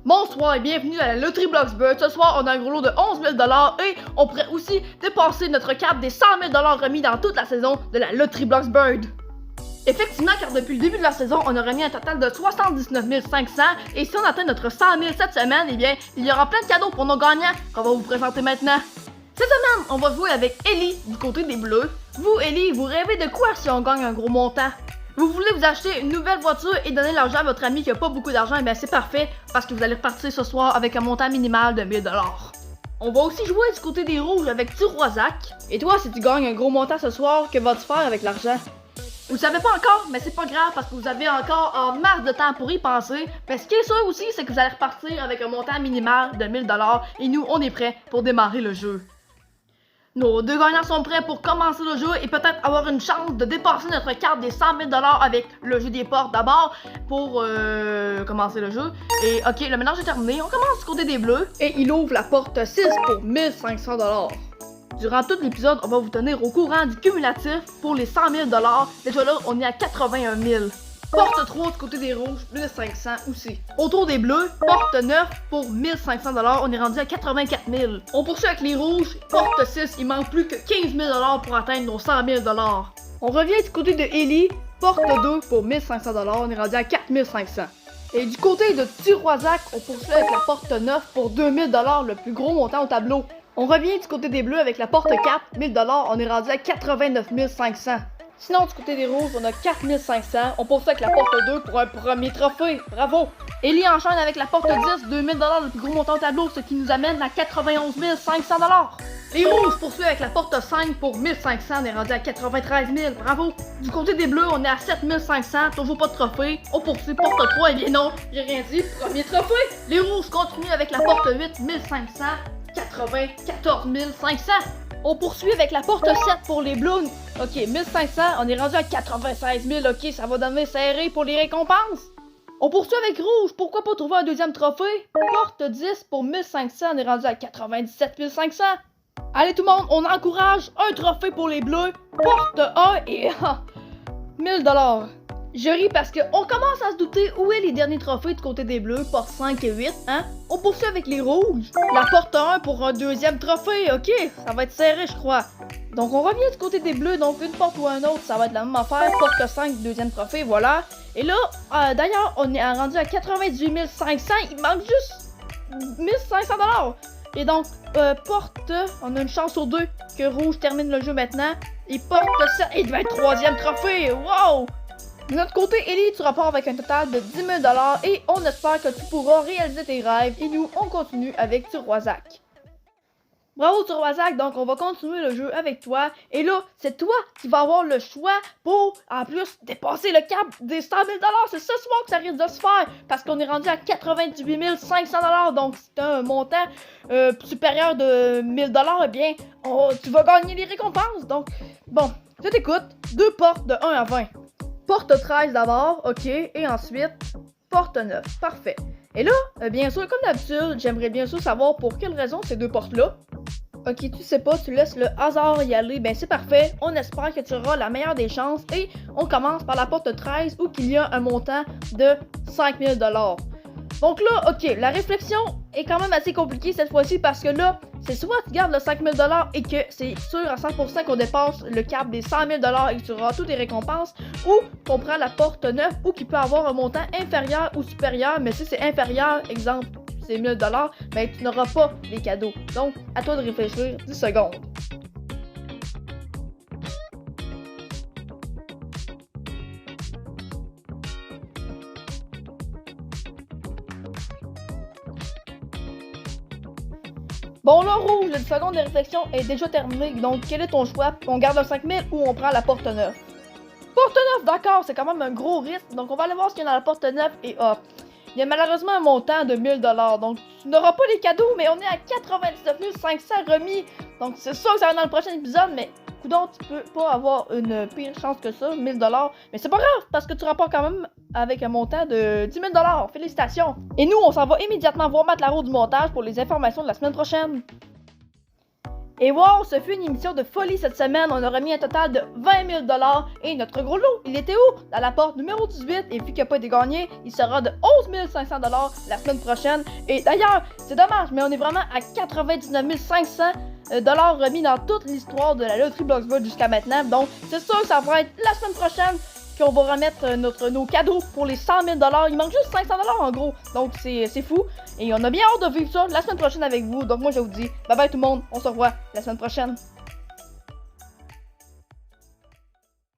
Bonsoir et bienvenue à la loterie Bloxburg. Ce soir, on a un gros lot de 11 000 et on pourrait aussi dépasser notre cap des 100 000 remis dans toute la saison de la loterie Bloxburg. Effectivement, car depuis le début de la saison, on a remis un total de 79 500 et si on atteint notre 100 000 cette semaine, eh bien, il y aura plein de cadeaux pour nos gagnants qu'on va vous présenter maintenant. Cette semaine, on va jouer avec Ellie du côté des Bleus. Vous, Ellie, vous rêvez de quoi si on gagne un gros montant? Vous voulez vous acheter une nouvelle voiture et donner l'argent à votre ami qui a pas beaucoup d'argent, bien c'est parfait parce que vous allez repartir ce soir avec un montant minimal de 1000 $. On va aussi jouer du côté des rouges avec Tiroisac. Et toi, si tu gagnes un gros montant ce soir, que vas-tu faire avec l'argent? Vous le savez pas encore, mais c'est pas grave parce que vous avez encore en masse de temps pour y penser. Mais ce qui est sûr aussi, c'est que vous allez repartir avec un montant minimal de 1000 $ et nous, on est prêts pour démarrer le jeu. Nos deux gagnants sont prêts pour commencer le jeu et peut-être avoir une chance de dépasser notre carte des 100 000 $ avec le jeu des portes d'abord pour commencer le jeu. Et ok, le ménage est terminé, on commence du côté des bleus et il ouvre la porte 6 pour 1500 $. Durant tout l'épisode, on va vous tenir au courant du cumulatif pour les 100 000 $. Déjà là, on est à 81 000. Porte 3 du côté des rouges, 1500 aussi. Autour des bleus, porte 9 pour 1500 $, on est rendu à 84 000. On poursuit avec les rouges, porte 6, il manque plus que 15 000 $ pour atteindre nos 100 000 $. On revient du côté de Ellie, porte 2 pour 1500 $, on est rendu à 4500. Et du côté de Tiroisac, on poursuit avec la porte 9 pour 2000 $, le plus gros montant au tableau. On revient du côté des bleus avec la porte 4, 1000 $, on est rendu à 89 500. Sinon, du côté des rouges, on a 4500. On poursuit avec la porte 2 pour un premier trophée. Bravo! Ellie enchaîne avec la porte 10, 2000 $, le plus gros montant au tableau, ce qui nous amène à 91 500 $. Les rouges poursuivent avec la porte 5 pour 1500. On est rendu à 93 000. Bravo! Du côté des bleus, on est à 7500. Toujours pas de trophée. On poursuit porte 3. Et bien non, j'ai rien dit. Premier trophée! Les rouges continuent avec la porte 8, 1500. 94 500. On poursuit avec la porte 7 pour les bleus. Ok, 1500, on est rendu à 96 000. Ok, ça va donner serré pour les récompenses. On poursuit avec rouge. Pourquoi pas trouver un deuxième trophée? Porte 10 pour 1500, on est rendu à 97 500. Allez tout le monde, on encourage un trophée pour les bleus. Porte 1 et 1000 $. Je ris parce qu'on commence à se douter où est les derniers trophées du côté des bleus, porte 5 et 8, hein? On poursuit avec les rouges. La porte 1 pour un deuxième trophée, ok, ça va être serré je crois. Donc on revient du côté des bleus, donc une porte ou un autre, ça va être la même affaire, porte 5, deuxième trophée, voilà. Et là, d'ailleurs, on est rendu à 98 500, il manque juste 1500 $. Et donc, porte, on a une chance sur deux que rouge termine le jeu maintenant. Et porte 7, et il va être troisième trophée, wow! De notre côté, Ellie, tu repars avec un total de 10 000 $ et on espère que tu pourras réaliser tes rêves. Et nous, on continue avec Tiroisac. Bravo Tiroisac, donc on va continuer le jeu avec toi. Et là, c'est toi qui vas avoir le choix pour, en plus, dépasser le cap des 100 000 $. C'est ce soir que ça risque de se faire parce qu'on est rendu à 98 500 $. Donc, c'est un montant supérieur de 1000 $, eh bien, tu vas gagner les récompenses. Donc, bon, je t'écoute. Deux portes de 1 à 20. Porte 13 d'abord, ok, et ensuite, porte 9, parfait. Et là, bien sûr, comme d'habitude, j'aimerais bien sûr savoir pour quelle raison ces deux portes-là. Ok, tu sais pas, tu laisses le hasard y aller, ben c'est parfait, on espère que tu auras la meilleure des chances et on commence par la porte 13 où il y a un montant de 5000 $. Donc là, ok, la réflexion est quand même assez compliquée cette fois-ci parce que là, c'est soit tu gardes le 5000 $ et que c'est sûr à 100% qu'on dépasse le cap des 100 000 $ et que tu auras toutes les récompenses, ou qu'on prend la porte 9 ou qui peut avoir un montant inférieur ou supérieur, mais si c'est inférieur, exemple, c'est 1000 $, ben tu n'auras pas les cadeaux. Donc, à toi de réfléchir 10 secondes. Bon là, rouge, la seconde de réflexion est déjà terminée, donc quel est ton choix? On garde le 5000 ou on prend la porte 9? Porte 9, d'accord, c'est quand même un gros risque, donc on va aller voir ce qu'il y a dans la porte 9 et hop. Il y a malheureusement un montant de 1000 $, donc tu n'auras pas les cadeaux, mais on est à 99 500 remis, donc c'est sûr que ça va dans le prochain épisode, mais coudonc, tu peux pas avoir une pire chance que ça, 1000 $, mais c'est pas grave, parce que tu rapportes quand même avec un montant de 10 000 $. Félicitations! Et nous, on s'en va immédiatement voir Matt Laro du montage pour les informations de la semaine prochaine. Et wow, ce fut une émission de folie cette semaine. On a remis un total de 20 000 $. Et notre gros lot, il était où? Dans la porte numéro 18. Et vu qu'il n'a pas été gagné, il sera de 11 500 $ la semaine prochaine. Et d'ailleurs, c'est dommage, mais on est vraiment à 99 500 $ remis dans toute l'histoire de la loterie Bloxburg jusqu'à maintenant. Donc, c'est sûr que ça va être la semaine prochaine qu'on va remettre nos cadeaux pour les 100 000 $. Il manque juste 500 $ en gros. Donc, c'est fou. Et on a bien hâte de vivre ça la semaine prochaine avec vous. Donc, moi, je vous dis bye bye tout le monde. On se revoit la semaine prochaine.